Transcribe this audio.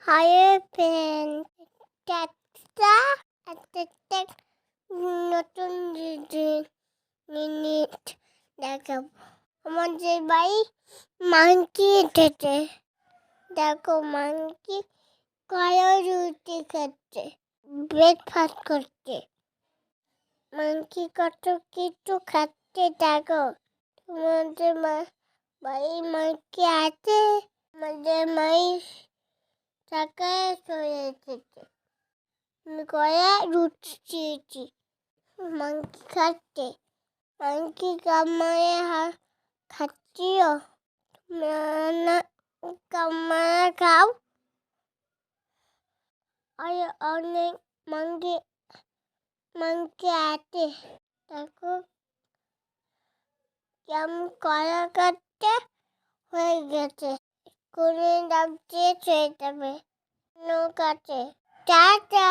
Hi, friends. একটা একটা নতুন জিনিস দেখাবো। আমাদের বাড়ি মাংকি এসেছে। দেখো মাংকি কলা রুটি খাচ্ছে, ব্রেকফাস্ট করছে। মাংকি কত কিছু খাচ্ছে দেখো। তোমাদের বাড়ি মাংকি আছে? আমাদের মায়ের টাকায় চলে এসেছে। কলা রুটি চেয়েছি। মাংকি খাচ্ছে। মাংকি কামড়ে খাচ্ছিও। না, কামড়ে খাও। আর অনেক মাংকি আছে। দেখো কেমন কলা কাটতে হয়ে গেছে। করে ডাকছে চলে যাবে নৌকাতে। টাটা।